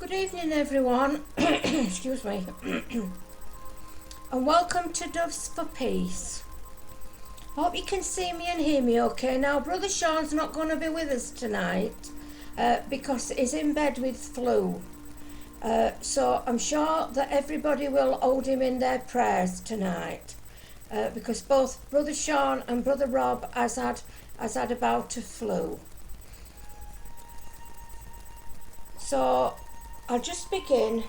Good evening everyone, excuse me, and welcome to Doves for Peace. Hope you can see me and hear me okay. Now Brother Sean's not going to be with us tonight because he's in bed with flu. So I'm sure that everybody will hold him in their prayers tonight because both Brother Sean and Brother Rob has had a bout of flu. So I'll just begin.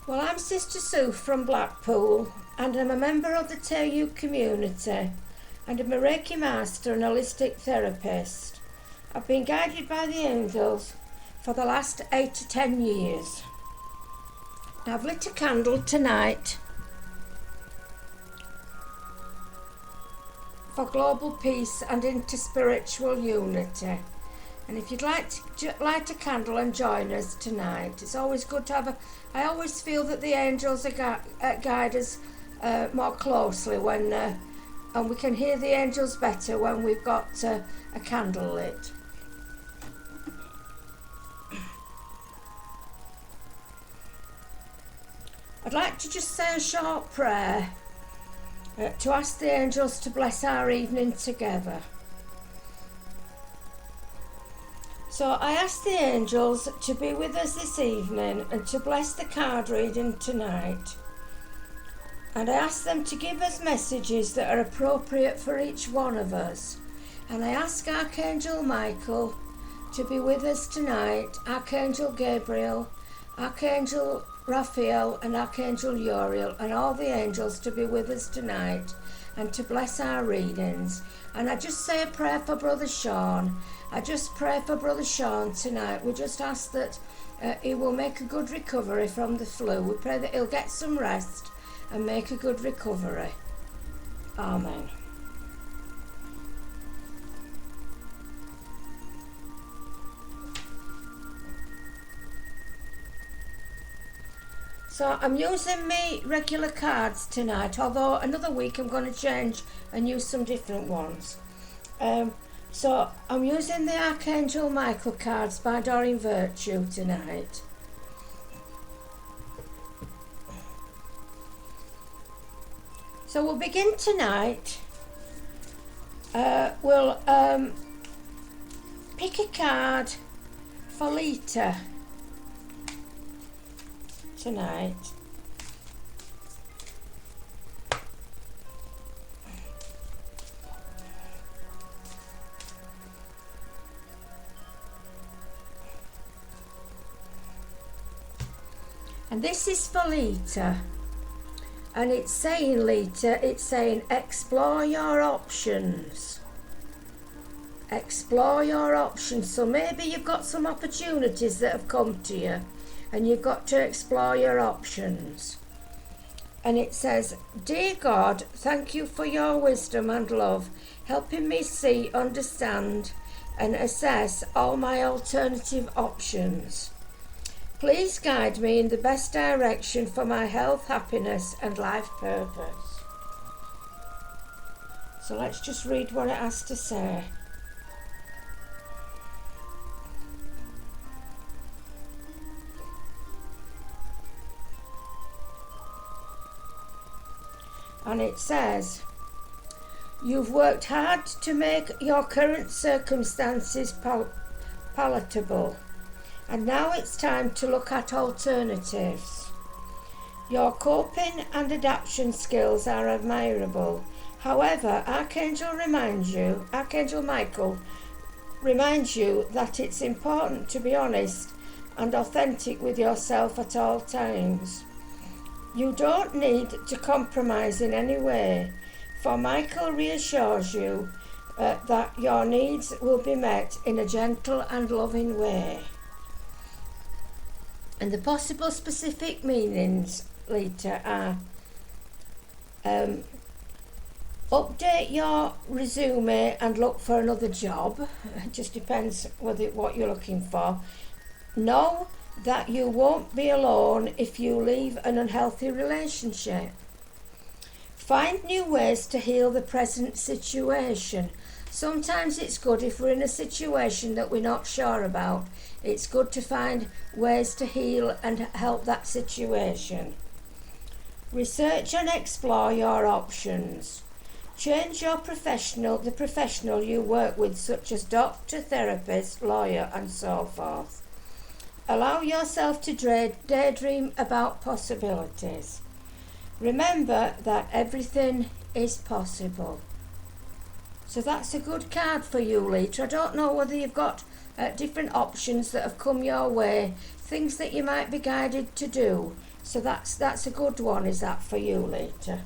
Well, I'm Sister Sue from Blackpool and I'm a member of the TU community and I'm a Reiki master and holistic therapist. I've been guided by the angels for the last 8 to 10 years. Now, I've lit a candle tonight for global peace and interspiritual unity. And if you'd like to light a candle and join us tonight, it's always good to have I always feel that the angels guide us more closely when, and we can hear the angels better when we've got a candle lit. I'd like to just say a short prayer to ask the angels to bless our evening together. So I ask the angels to be with us this evening and to bless the card reading tonight. And I ask them to give us messages that are appropriate for each one of us. And I ask Archangel Michael to be with us tonight, Archangel Gabriel, Archangel Raphael and Archangel Uriel and all the angels to be with us tonight and to bless our readings. And I just say a prayer for Brother Sean. I just pray for Brother Sean tonight. We just ask that he will make a good recovery from the flu. We pray that he'll get some rest and make a good recovery. Amen. So I'm using my regular cards tonight, although another week I'm going to change and use some different ones. So I'm using the Archangel Michael cards by Doreen Virtue tonight. So we'll begin tonight. We'll pick a card for Lita tonight. And this is for Lita. And it's saying, Lita, it's saying explore your options. Explore your options. So maybe you've got some opportunities that have come to you and you've got to explore your options. And it says, Dear God, thank you for your wisdom and love, helping me see, understand and assess all my alternative options. Please guide me in the best direction for my health, happiness and life purpose. So let's just read what it has to say. And it says, you've worked hard to make your current circumstances palatable, and now it's time to look at alternatives. Your coping and adaptation skills are admirable. However, Archangel Michael reminds you that it's important to be honest and authentic with yourself at all times. You don't need to compromise in any way, for Michael reassures you that your needs will be met in a gentle and loving way. And the possible specific meanings, Lita, are update your resume and look for another job. It just depends what you're looking for. Know that you won't be alone if you leave an unhealthy relationship. Find new ways to heal the present situation. Sometimes it's good if we're in a situation that we're not sure about. It's good to find ways to heal and help that situation. Research and explore your options. Change your the professional you work with, such as doctor, therapist, lawyer, and so forth. Allow yourself to daydream about possibilities. Remember that everything is possible. So that's a good card for you, Lita. I don't know whether you've got different options that have come your way, things that you might be guided to do. So that's a good one, is that for you, Lita?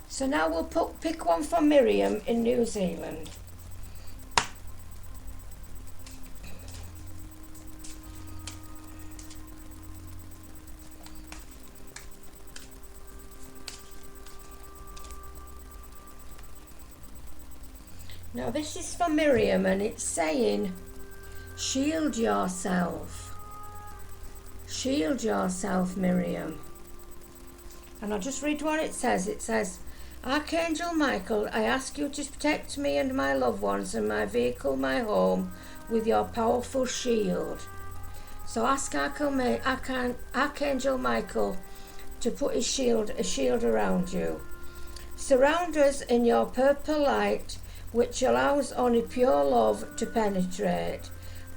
So now we'll pick one for Miriam in New Zealand. Now this is for Miriam, and it's saying, shield yourself. Shield yourself, Miriam. And I'll just read what it says. It says, Archangel Michael, I ask you to protect me and my loved ones and my vehicle, my home, with your powerful shield. So ask Archangel Michael to put a shield around you. Surround us in your purple light, which allows only pure love to penetrate.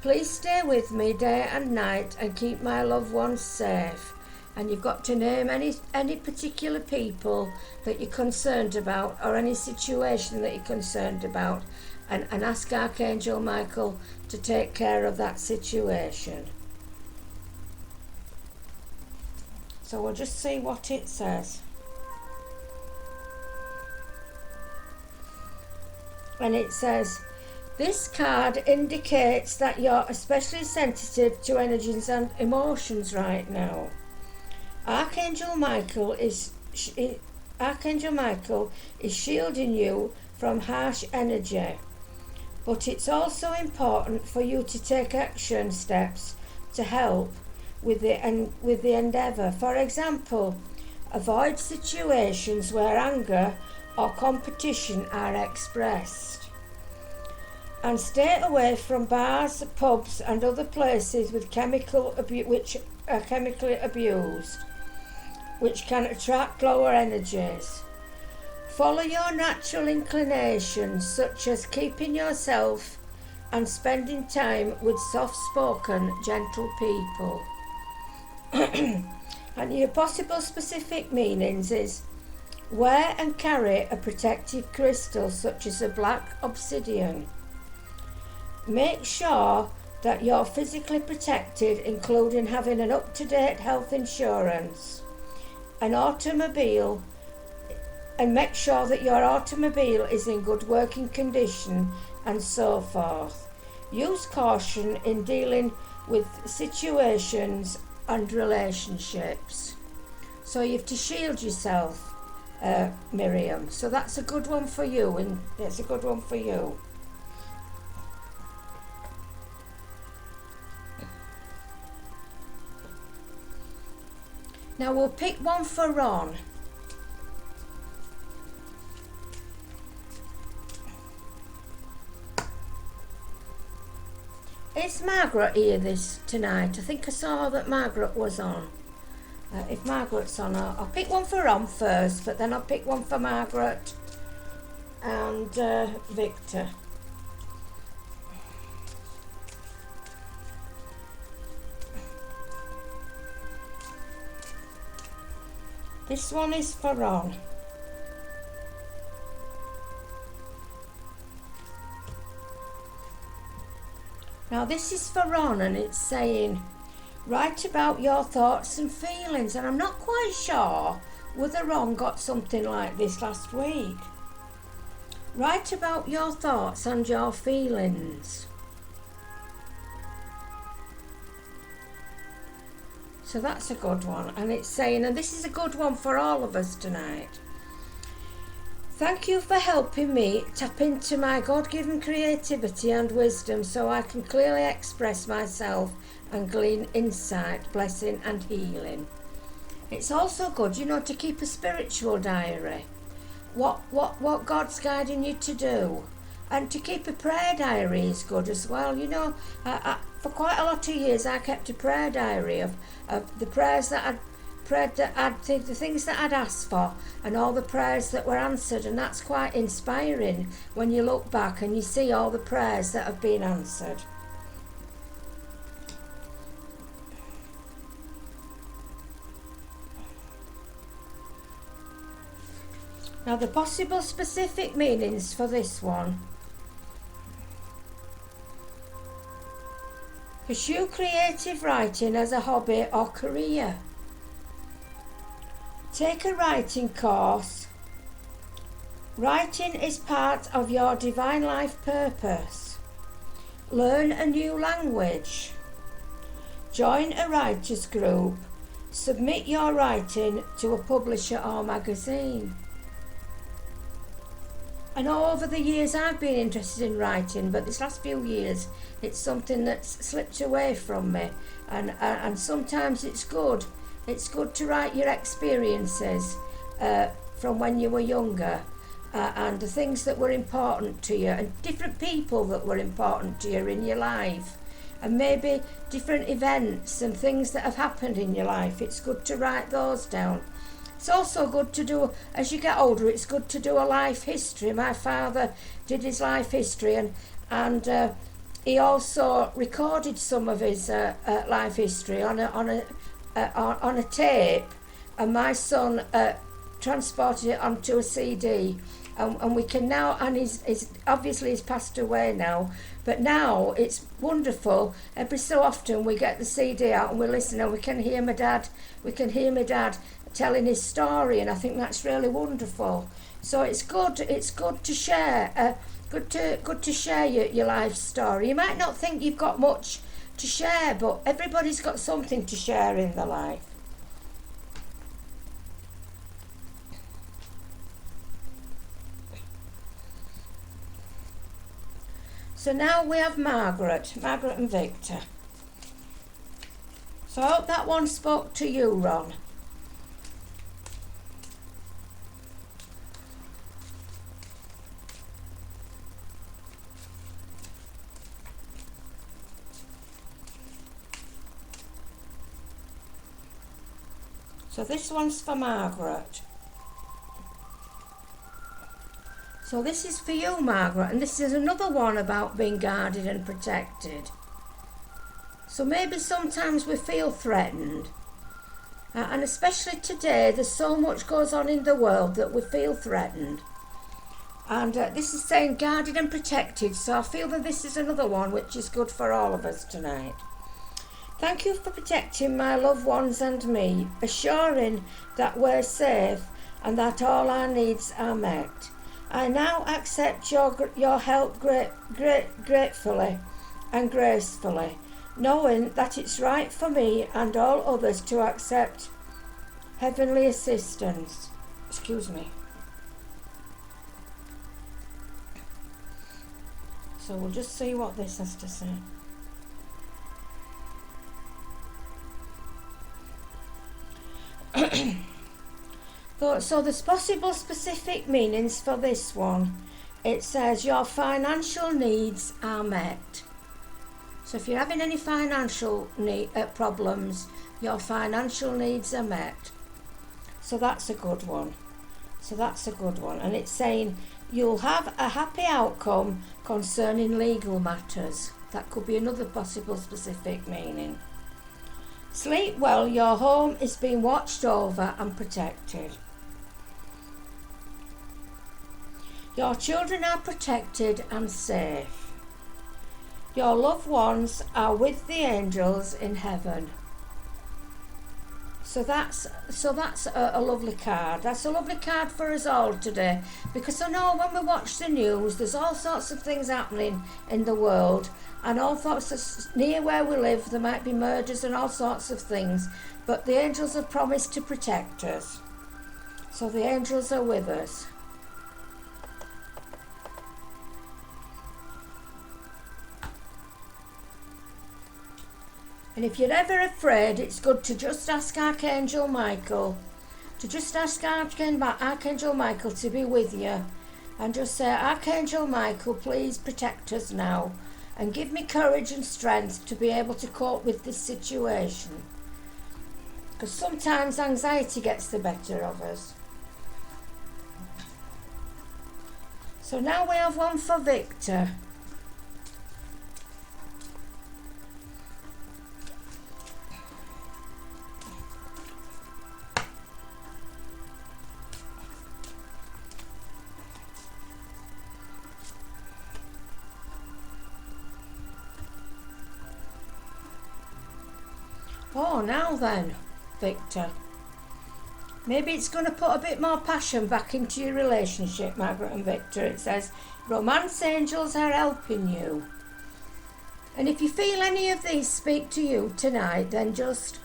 Please stay with me day and night and keep my loved ones safe. And you've got to name any particular people that you're concerned about, or any situation that you're concerned about, and ask Archangel Michael to take care of that situation. So we'll just see what it says. And it says, this card indicates that you're especially sensitive to energies and emotions right now. Archangel Michael is shielding you from harsh energy, but it's also important for you to take action steps to help with the endeavour. For example, avoid situations where anger or competition are expressed, and stay away from bars, pubs and other places with which are chemically abused, which can attract lower energies. Follow your natural inclinations, such as keeping yourself and spending time with soft-spoken, gentle people. And your possible specific meanings is, wear and carry a protective crystal such as a black obsidian. Make sure that you're physically protected, including having an up-to-date health insurance, an automobile, and make sure that your automobile is in good working condition, and so forth. Use caution in dealing with situations and relationships. So you have to shield yourself, Miriam. So that's a good one for you, and it's a good one for you. Now we'll pick one for Ron. Is Margaret here tonight? I think I saw that Margaret was on. If Margaret's on, I'll pick one for Ron first, but then I'll pick one for Margaret and Victor. This one is for Ron. Now this is for Ron, and it's saying, write about your thoughts and feelings. And I'm not quite sure whether Ron got something like this last week. Write about your thoughts and your feelings. So that's a good one. And it's saying, and this is a good one for all of us tonight, Thank you for helping me tap into my God-given creativity and wisdom so I can clearly express myself and glean insight, blessing and healing. It's also good, to keep a spiritual diary. What God's guiding you to do. And to keep a prayer diary is good as well. For quite a lot of years I kept a prayer diary of the prayers that I'd prayed, the things that I'd asked for and all the prayers that were answered, and that's quite inspiring when you look back and you see all the prayers that have been answered. Now the possible specific meanings for this one. Pursue creative writing as a hobby or career. Take a writing course. Writing is part of your divine life purpose. Learn a new language. Join a writers group. Submit your writing to a publisher or magazine. I know over the years I've been interested in writing, but this last few years it's something that's slipped away from me, and sometimes it's good. It's good to write your experiences from when you were younger, and the things that were important to you, and different people that were important to you in your life, and maybe different events and things that have happened in your life. It's good to write those down. It's also good to do, as you get older, it's good to do a life history. My father did his life history, and he also recorded some of his life history on a tape, and my son transported it onto a CD, and we can now, and he's passed away now, but now it's wonderful. Every so often we get the CD out and we listen, and we can hear my dad telling his story, and I think that's really wonderful. So it's good to share, good to share your life story. You might not think you've got much to share, but everybody's got something to share in their life. So now we have Margaret and Victor. So I hope that one spoke to you, Ron. So this one's for Margaret. So this is for you, Margaret, and this is another one about being guarded and protected. So maybe sometimes we feel threatened, and especially today, there's so much goes on in the world that we feel threatened. And this is saying guarded and protected, so I feel that this is another one which is good for all of us tonight. Thank you for protecting my loved ones and me, assuring that we're safe and that all our needs are met. I now accept your help gratefully and gracefully, knowing that it's right for me and all others to accept heavenly assistance. Excuse me. So we'll just see what this has to say. So there's possible specific meanings for this one. It says your financial needs are met. So if you're having any financial problems, your financial needs are met. So that's a good one. And it's saying you'll have a happy outcome concerning legal matters. That could be another possible specific meaning. Sleep well, your home is being watched over and protected. Your children are protected and safe. Your loved ones are with the angels in heaven. So that's a lovely card. That's a lovely card for us all today, because I know when we watch the news, there's all sorts of things happening in the world, and all sorts of, near where we live, there might be murders and all sorts of things, but the angels have promised to protect us. So the angels are with us. And if you're ever afraid, it's good to just ask Archangel Michael, Archangel Michael to be with you, and just say, Archangel Michael, please protect us now and give me courage and strength to be able to cope with this situation. Because sometimes anxiety gets the better of us. So now we have one for Victor. Oh, now then, Victor. Maybe it's going to put a bit more passion back into your relationship, Margaret and Victor. It says, romance angels are helping you. And if you feel any of these speak to you tonight, then just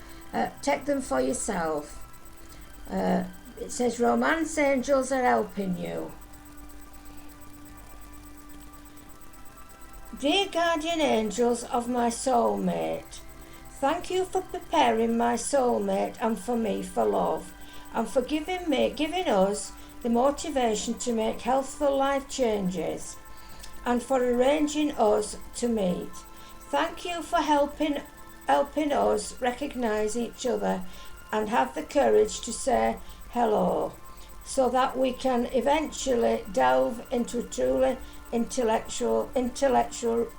take them for yourself. It says, romance angels are helping you. Dear guardian angels of my soulmate, thank you for preparing my soulmate and for me for love, and for giving us the motivation to make healthful life changes, and for arranging us to meet. Thank you for helping us recognise each other and have the courage to say hello, so that we can eventually delve into a truly intellectual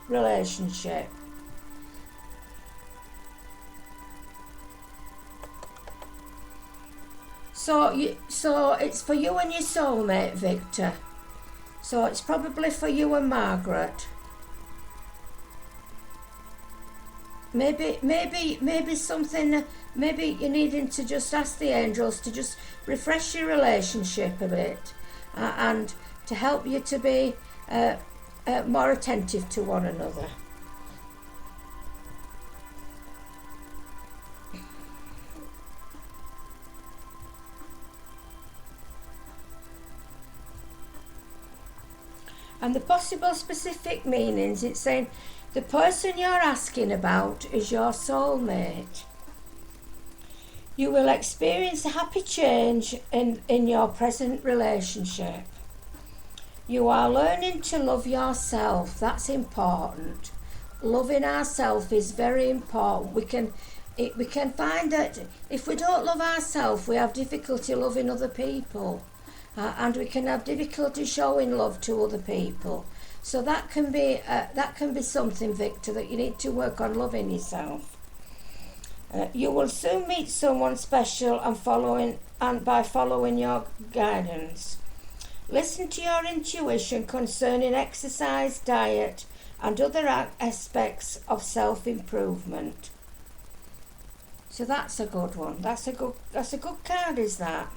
relationship. So it's for you and your soulmate, Victor. So it's probably for you and Margaret. Maybe something. Maybe you're needing to just ask the angels to just refresh your relationship a bit, and to help you to be more attentive to one another. And the possible specific meanings, it's saying the person you're asking about is your soulmate. You will experience a happy change in your present relationship. You are learning to love yourself. That's important. Loving ourselves is very important. We can find that if we don't love ourselves, we have difficulty loving other people. And we can have difficulty showing love to other people. So that can be something, Victor, that you need to work on, loving yourself. You will soon meet someone special and by following your guidance. Listen to your intuition concerning exercise, diet, and other aspects of self-improvement. So that's a good one. That's a good card, is that?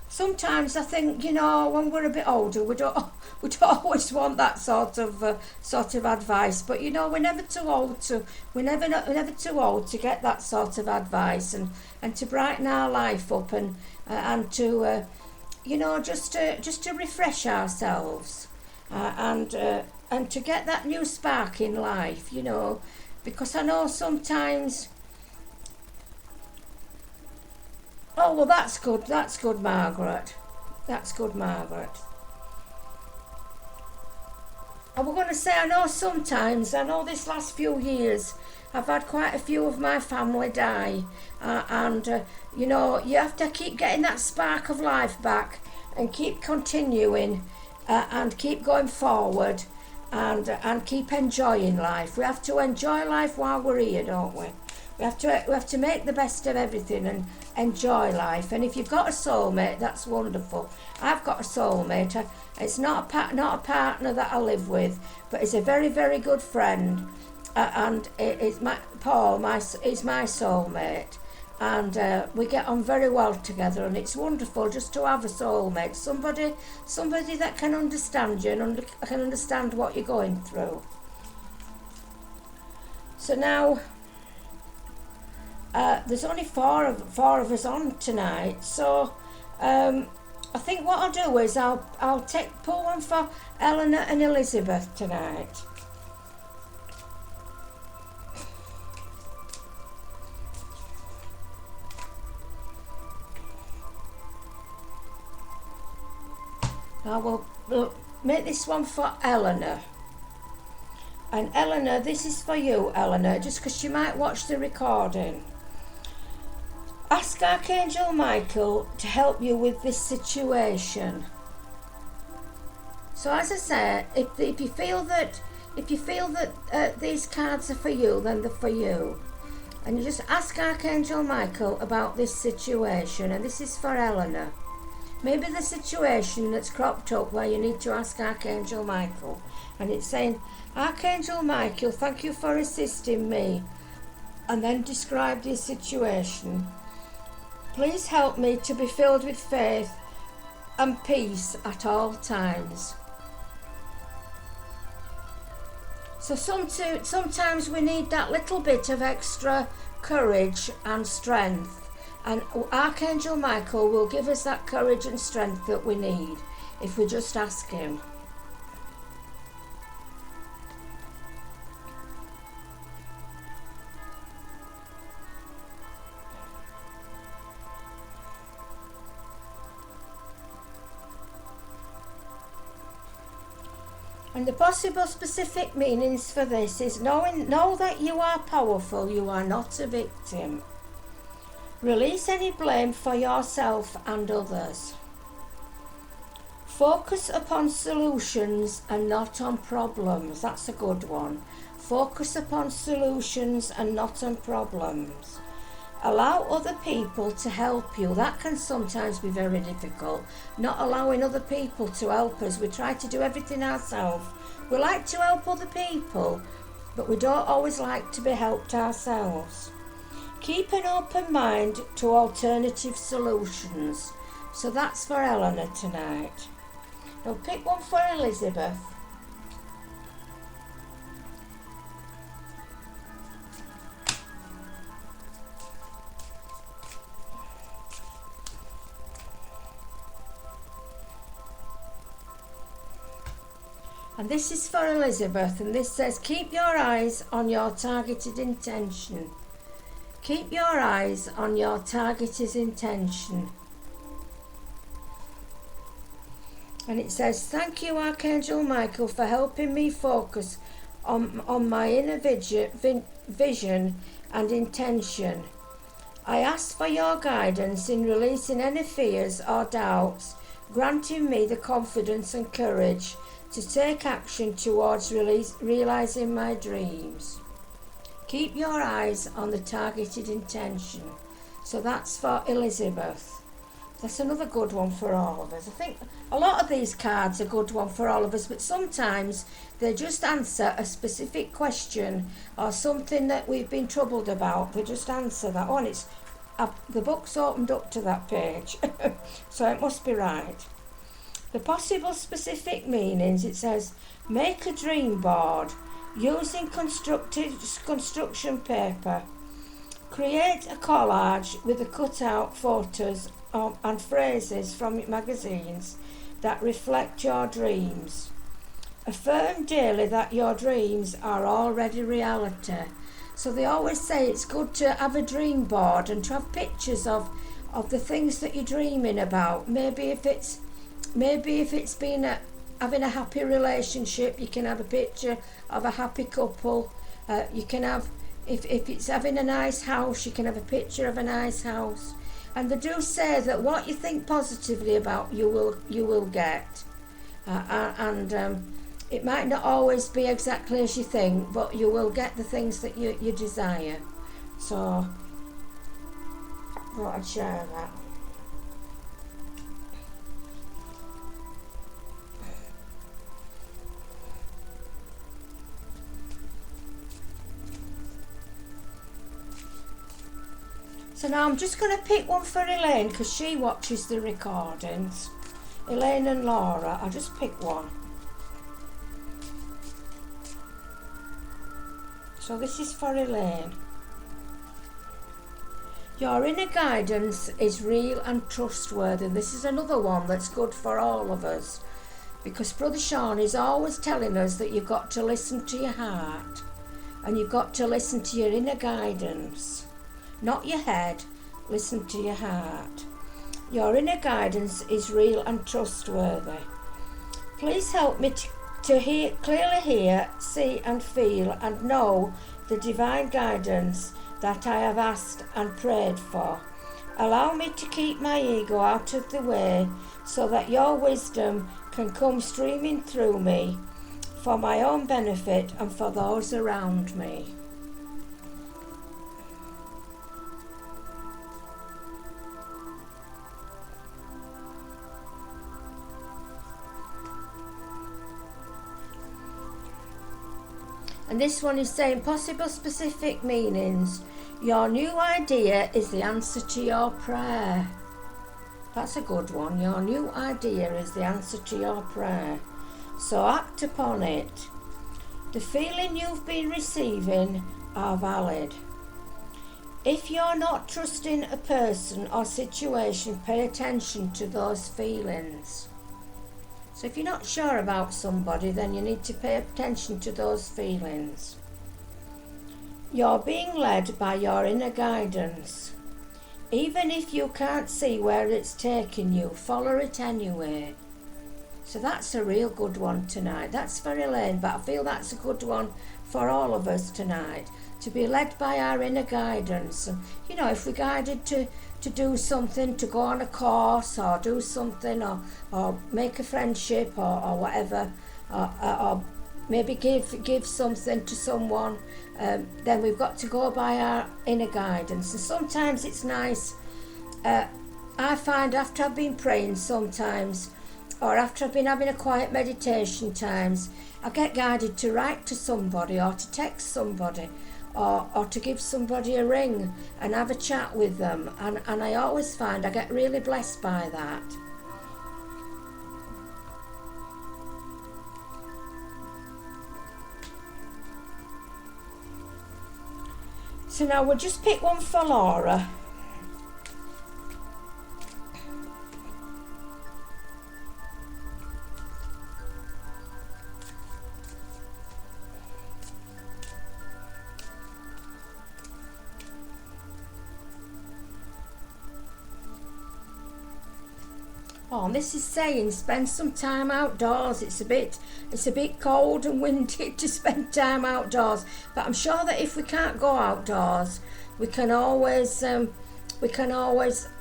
Sometimes I think, when we're a bit older, we don't always want that sort of advice. But we're never too old to get that sort of advice and to brighten our life up and to just to refresh ourselves and to get that new spark in life. Because I know sometimes. Oh, well, that's good, Margaret. That's good, Margaret. I was going to say, I know this last few years, I've had quite a few of my family die. You have to keep getting that spark of life back and keep continuing and keep going forward and keep enjoying life. We have to enjoy life while we're here, don't we? We have to make the best of everything and enjoy life. And if you've got a soulmate, that's wonderful. I've got a soulmate. It's not a partner that I live with, but it's a very, very good friend. And it's Paul. He's my soulmate, and we get on very well together. And it's wonderful just to have a soulmate, somebody that can understand you and can understand what you're going through. So now. There's only four of us on tonight, so I think what I'll do is I'll pull one for Eleanor and Elizabeth tonight. I will make this one for Eleanor. And Eleanor, this is for you, Eleanor, just because you might watch the recording. Ask Archangel Michael to help you with this situation. So as I say, if you feel that these cards are for you, then they're for you. And you just ask Archangel Michael about this situation, and this is for Eleanor. Maybe the situation that's cropped up where you need to ask Archangel Michael. And it's saying, Archangel Michael, thank you for assisting me. And then describe your situation. Please help me to be filled with faith and peace at all times. So sometimes we need that little bit of extra courage and strength. And Archangel Michael will give us that courage and strength that we need if we just ask him. And the possible specific meanings for this is know that you are powerful, you are not a victim. Release any blame for yourself and others. Focus upon solutions and not on problems. That's a good one. Focus upon solutions and not on problems. Allow other people to help you. That can sometimes be very difficult. Not allowing other people to help us. We try to do everything ourselves. We like to help other people, but we don't always like to be helped ourselves. Keep an open mind to alternative solutions. So that's for Eleanor tonight. Now pick one for Elizabeth. And this is for Elizabeth, and this says, keep your eyes on your targeted intention. Keep your eyes on your targeted intention. And it says, thank you, Archangel Michael, for helping me focus on my inner vision and intention. I ask for your guidance in releasing any fears or doubts, granting me the confidence and courage to take action towards realising my dreams. Keep your eyes on the targeted intention. So that's for Elizabeth. That's another good one for all of us. I think a lot of these cards are a good one for all of us, but sometimes they just answer a specific question or something that we've been troubled about. They just answer that. Oh, and the book's opened up to that page, so it must be right. The possible specific meanings, it says, make a dream board using construction paper. Create a collage with the cut-out photos and phrases from magazines that reflect your dreams. Affirm daily that your dreams are already reality. So they always say it's good to have a dream board and to have pictures of the things that you're dreaming about. Maybe if it's been having a happy relationship, you can have a picture of a happy couple. You can have, if it's having a nice house, you can have a picture of a nice house. And they do say that what you think positively about, you will get. It might not always be exactly as you think, but you will get the things that you desire. So I thought I'd share that. So now I'm just going to pick one for Elaine because she watches the recordings. Elaine and Laura, I'll just pick one. So this is for Elaine. Your inner guidance is real and trustworthy. This is another one that's good for all of us, because Brother Sean is always telling us that you've got to listen to your heart and you've got to listen to your inner guidance. Not your head, listen to your heart. Your inner guidance is real and trustworthy. Please help me to clearly hear, see and feel and know the divine guidance that I have asked and prayed for. Allow me to keep my ego out of the way so that your wisdom can come streaming through me for my own benefit and for those around me. And this one is saying possible specific meanings. Your new idea is the answer to your prayer. That's a good one. Your new idea is the answer to your prayer. So act upon it. The feeling you've been receiving are valid. If you're not trusting a person or situation, pay attention to those feelings. So if you're not sure about somebody, then you need to pay attention to those feelings. You're being led by your inner guidance. Even if you can't see where it's taking you, follow it anyway. So that's a real good one tonight. That's very lame, but I feel that's a good one for all of us tonight. To be led by our inner guidance. You know, if we're guided to do something, to go on a course or do something or make a friendship or whatever, or maybe give something to someone, then we've got to go by our inner guidance. And sometimes it's nice, I find after I've been praying sometimes, or after I've been having a quiet meditation times, I get guided to write to somebody or to text somebody or to give somebody a ring and have a chat with them, and I always find I get really blessed by that. So now we'll just pick one for Laura. Oh, and this is saying spend some time outdoors. It's a bit cold and windy to spend time outdoors, but I'm sure that if we can't go outdoors, we can always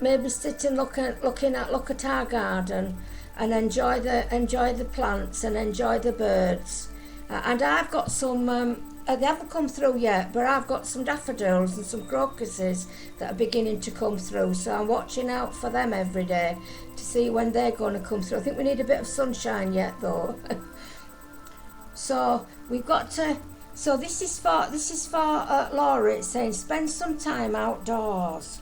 maybe sit and look at our garden and enjoy the plants and enjoy the birds. And I've got some they haven't come through yet, but I've got some daffodils and some crocuses that are beginning to come through, so I'm watching out for them every day to see when they're going to come through. I think we need a bit of sunshine yet though. So we've got to, so this is for Laura. It's saying spend some time outdoors.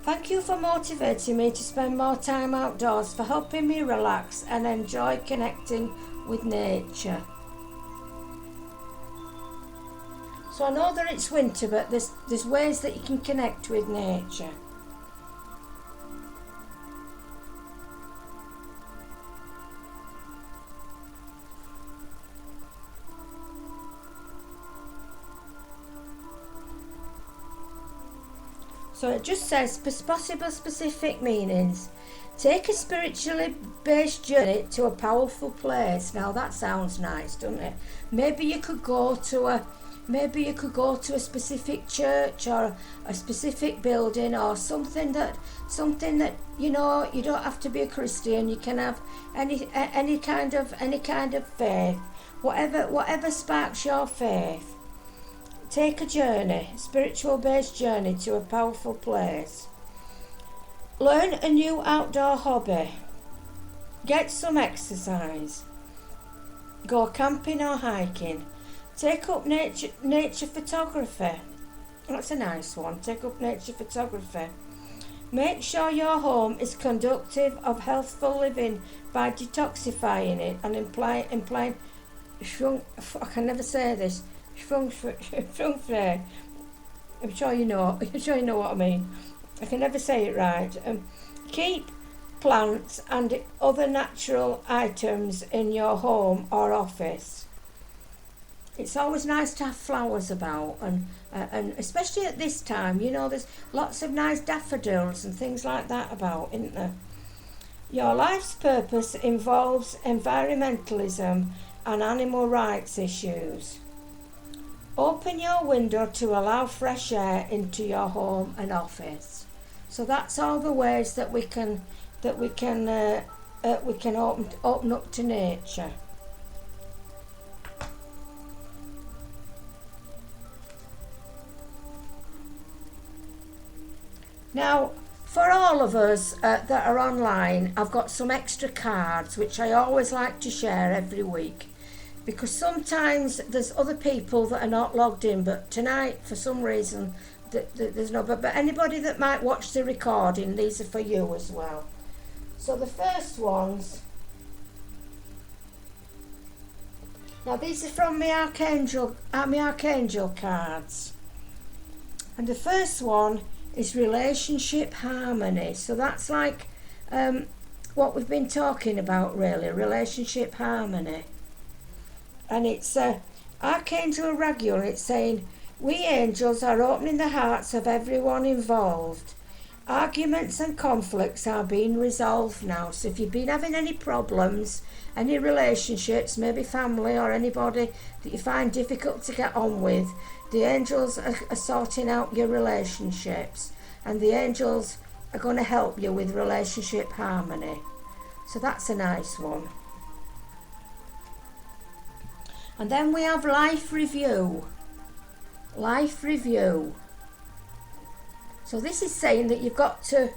Thank you for motivating me to spend more time outdoors, for helping me relax and enjoy connecting with nature. So I know that it's winter, but there's ways that you can connect with nature. So it just says possible specific meanings. Take a spiritually based journey to a powerful place. Now that sounds nice, doesn't it? Maybe you could go to a specific church or a specific building or something that you know, you don't have to be a Christian. You can have any kind of faith, whatever sparks your faith. Take a journey, spiritual based journey to a powerful place. Learn a new outdoor hobby. Get some exercise. Go camping or hiking. Take up nature photography. That's a nice one. Take up nature photography. Make sure your home is conducive of healthful living by detoxifying it and implying I can never say this. I'm sure you know what I mean. I can never say it right. Keep plants and other natural items in your home or office. It's always nice to have flowers about, and especially at this time, you know, there's lots of nice daffodils and things like that about, isn't there? Your life's purpose involves environmentalism and animal rights issues. Open your window to allow fresh air into your home and office. So that's all the ways that we can open up to nature. Now, for all of us that are online, I've got some extra cards which I always like to share every week, because sometimes there's other people that are not logged in, but tonight for some reason there's no, but anybody that might watch the recording, these are for you as well. So the first ones, now these are from my Archangel cards, and the first one is relationship harmony. So that's like what we've been talking about, really, relationship harmony. And it's Archangel Raguel. It's saying, we angels are opening the hearts of everyone involved. Arguments and conflicts are being resolved now. So if you've been having any problems, any relationships, maybe family or anybody that you find difficult to get on with, the angels are sorting out your relationships, and the angels are going to help you with relationship harmony. So that's a nice one. And then we have life review. Life review. So this is saying that you've got to...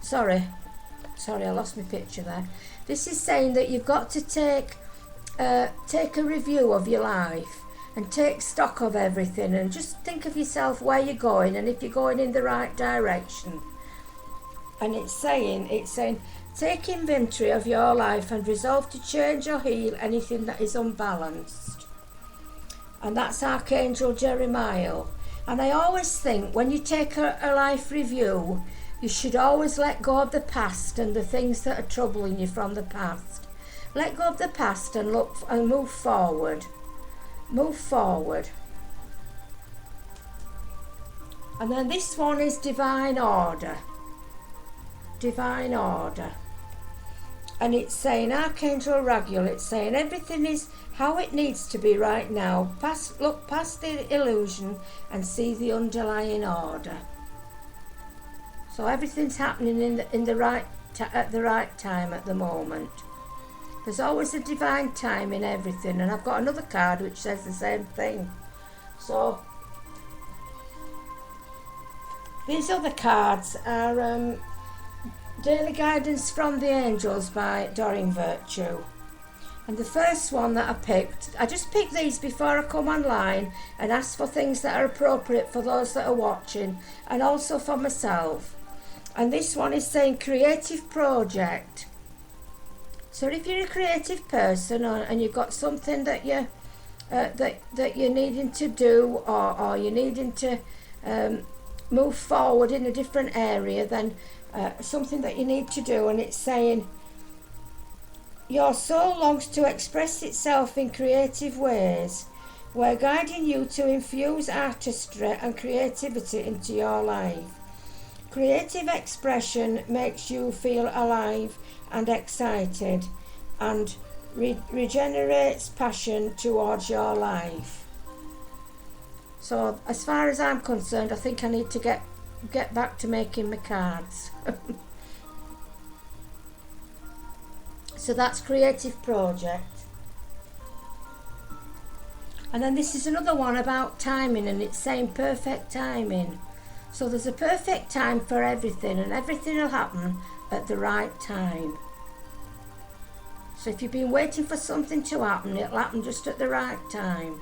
Sorry, I lost my picture there. This is saying that you've got to take a review of your life and take stock of everything, and just think of yourself where you're going and if you're going in the right direction. And it's saying take inventory of your life and resolve to change or heal anything that is unbalanced. And that's Archangel Jeremiah. And I always think when you take a life review, you should always let go of the past and the things that are troubling you from the past. Let go of the past and look and move forward. Move forward. And then this one is divine order. Divine order. And it's saying, Archangel Raguel, it's saying everything is how it needs to be right now. Look past the illusion and see the underlying order. So everything's happening at the right time at the moment. There's always a divine time in everything, and I've got another card which says the same thing. So these other cards are Daily Guidance from the Angels by Doreen Virtue. And the first one that I just picked these before I come online and ask for things that are appropriate for those that are watching, and also for myself. And this one is saying creative project. So if you're a creative person and you've got something that you that you're needing to do, or you're needing to move forward in a different area, then something that you need to do, and it's saying your soul longs to express itself in creative ways. We're guiding you to infuse artistry and creativity into your life. Creative expression makes you feel alive and excited, and regenerates passion towards your life. So as far as I'm concerned, I think I need to get back to making my cards. So that's creative project. And then this is another one about timing, and it's saying perfect timing. So there's a perfect time for everything, and everything will happen at the right time. So if you've been waiting for something to happen, it'll happen just at the right time.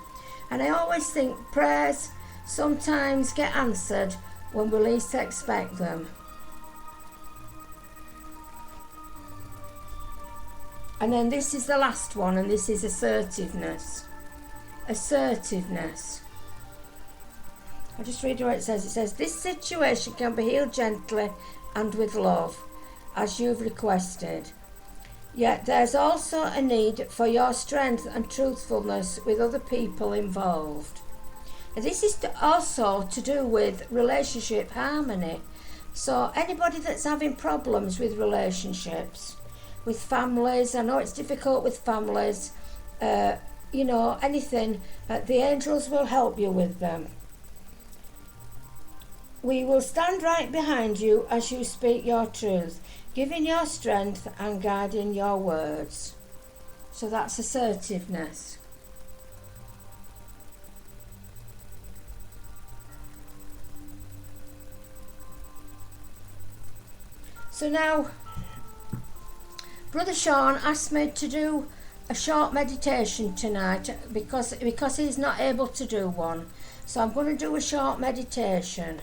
And I always think prayers sometimes get answered when we least expect them. And then this is the last one, and this is assertiveness. Assertiveness. I'll just read what it says. It says, this situation can be healed gently and with love, as you've requested. Yet there's also a need for your strength and truthfulness with other people involved. And this is also to do with relationship harmony. So anybody that's having problems with relationships, with families, I know it's difficult with families, you know, anything, the angels will help you with them. We will stand right behind you as you speak your truth, giving your strength and guiding your words. So that's assertiveness. So now, Brother Sean asked me to do a short meditation tonight because he's not able to do one. So I'm going to do a short meditation.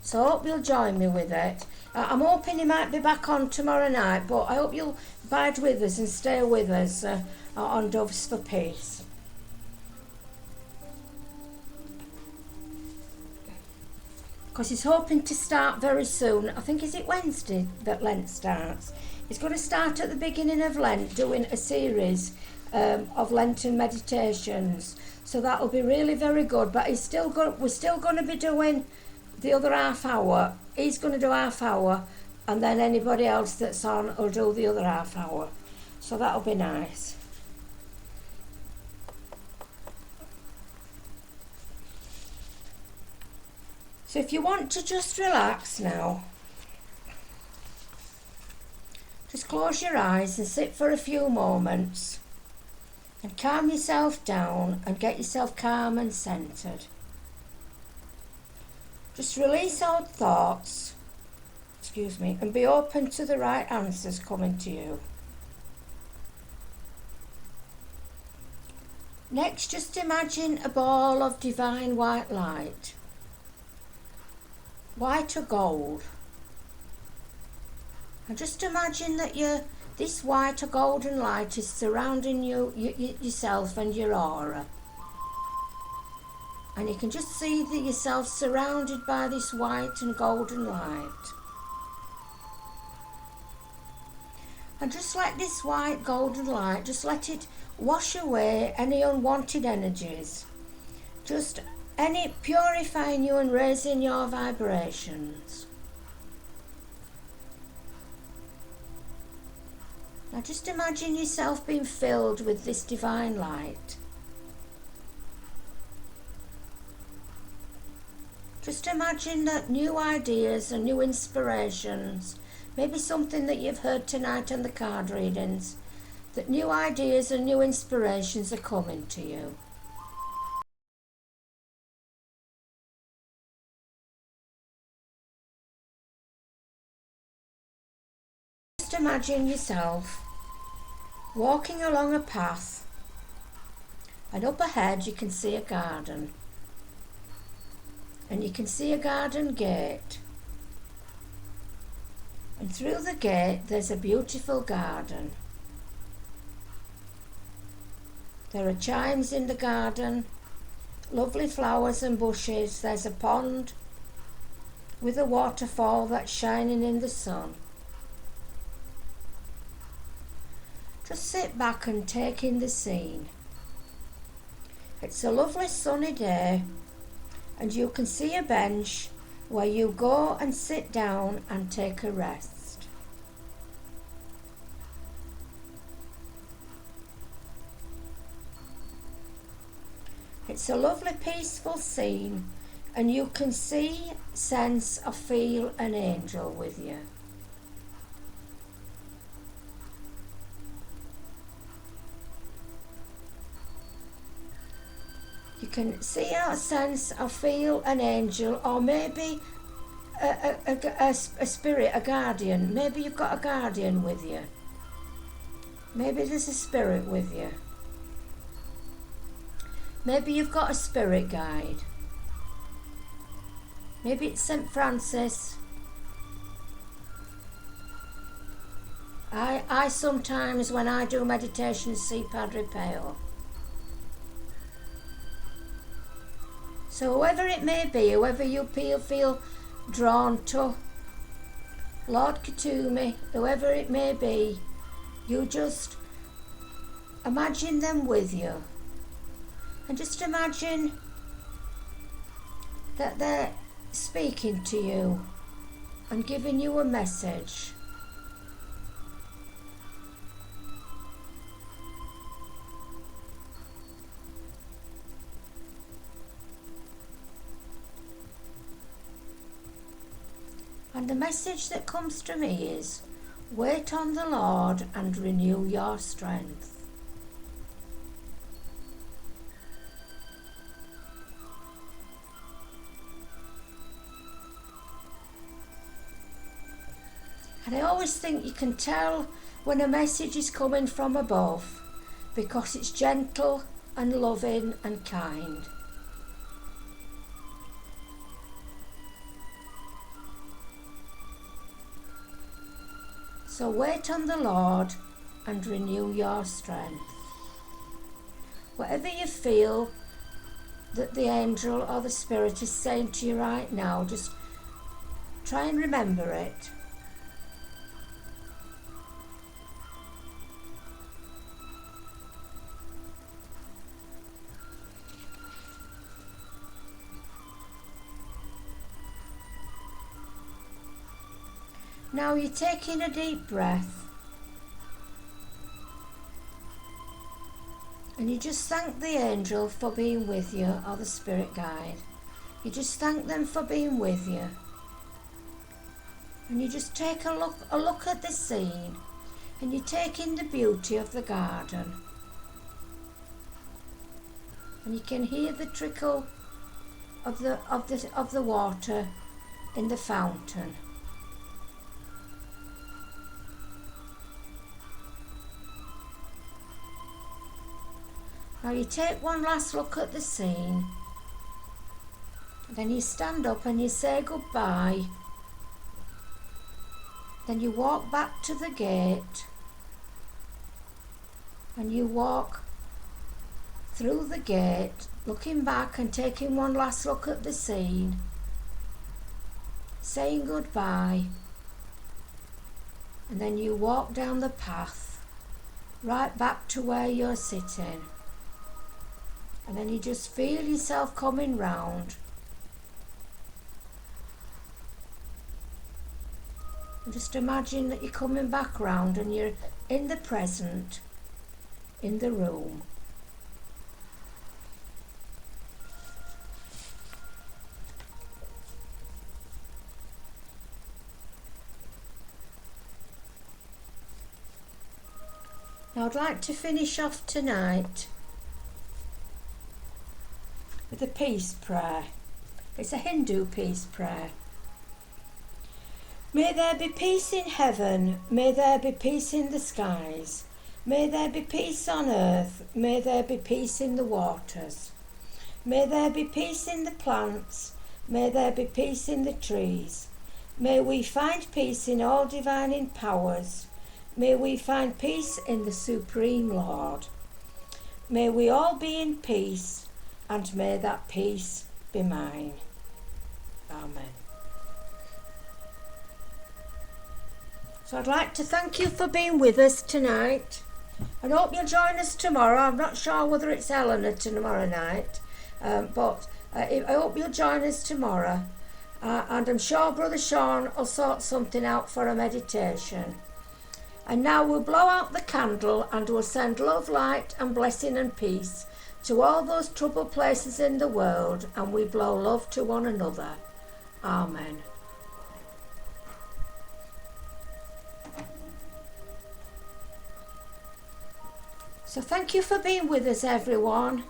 So I hope you'll join me with it. I'm hoping he might be back on tomorrow night, but I hope you'll bide with us and stay with us on Doves for Peace. Because he's hoping to start very soon. I think, is it Wednesday that Lent starts? He's going to start at the beginning of Lent doing a series of Lenten meditations. So that'll be really very good. But we're still going to be doing the other half hour. He's going to do half hour, and then anybody else that's on will do the other half hour. So that'll be nice. So if you want to just relax now, just close your eyes and sit for a few moments and calm yourself down and get yourself calm and centered. Just release old thoughts, and be open to the right answers coming to you. Next, just imagine a ball of divine white light, white or gold. And just imagine that this white or golden light is surrounding yourself and your aura. And you can just see yourself surrounded by this white and golden light. And just let this white golden light, just let it wash away any unwanted energies. Just purifying you and raising your vibrations. Now just imagine yourself being filled with this divine light. Just imagine that new ideas and new inspirations, maybe something that you've heard tonight in the card readings, that new ideas and new inspirations are coming to you. Just imagine yourself walking along a path, and up ahead you can see a garden. And you can see a garden gate. And through the gate there's a beautiful garden. There are chimes in the garden, lovely flowers and bushes. There's a pond with a waterfall that's shining in the sun. Just sit back and take in the scene. It's a lovely sunny day, and you can see a bench where you go and sit down and take a rest. It's a lovely peaceful scene, and you can see, sense or feel an angel with you. You can see or sense or feel an angel, or maybe a spirit, a guardian. Maybe you've got a guardian with you. Maybe there's a spirit with you. Maybe you've got a spirit guide. Maybe it's St. Francis. I sometimes, when I do meditation, see Padre Pio. So whoever it may be, whoever you feel drawn to, Lord Katumi, whoever it may be, you just imagine them with you. And just imagine that they're speaking to you and giving you a message. And the message that comes to me is, wait on the Lord and renew your strength. And I always think you can tell when a message is coming from above because it's gentle and loving and kind. So wait on the Lord and renew your strength. Whatever you feel that the angel or the spirit is saying to you right now, just try and remember it. Now you're taking a deep breath and you just thank the angel for being with you, or the spirit guide. You just thank them for being with you. And you just take a look at the scene, and you take in the beauty of the garden. And you can hear the trickle of the water in the fountain. Now you take one last look at the scene, then you stand up and you say goodbye. Then you walk back to the gate and you walk through the gate, looking back and taking one last look at the scene, saying goodbye, and then you walk down the path right back to where you're sitting. And then you just feel yourself coming round. And just imagine that you're coming back round and you're in the present, in the room. Now I'd like to finish off tonight with a peace prayer. It's a Hindu peace prayer. May there be peace in heaven, may there be peace in the skies, may there be peace on earth, may there be peace in the waters, may there be peace in the plants, may there be peace in the trees, may we find peace in all divine powers, may we find peace in the Supreme Lord, may we all be in peace, and may that peace be mine. Amen. So I'd like to thank you for being with us tonight. I hope you'll join us tomorrow. I'm not sure whether it's Eleanor tomorrow night, but I hope you'll join us tomorrow. And I'm sure Brother Sean will sort something out for a meditation. And now we'll blow out the candle and we'll send love, light and blessing and peace to all those troubled places in the world, and we blow love to one another. Amen. So thank you for being with us, everyone,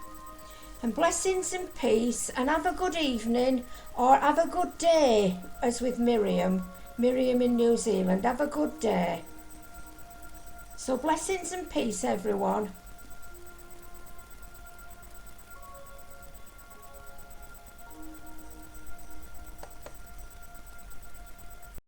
and blessings and peace, and have a good evening or have a good day, as with Miriam in New Zealand. Have a good day. So blessings and peace, everyone.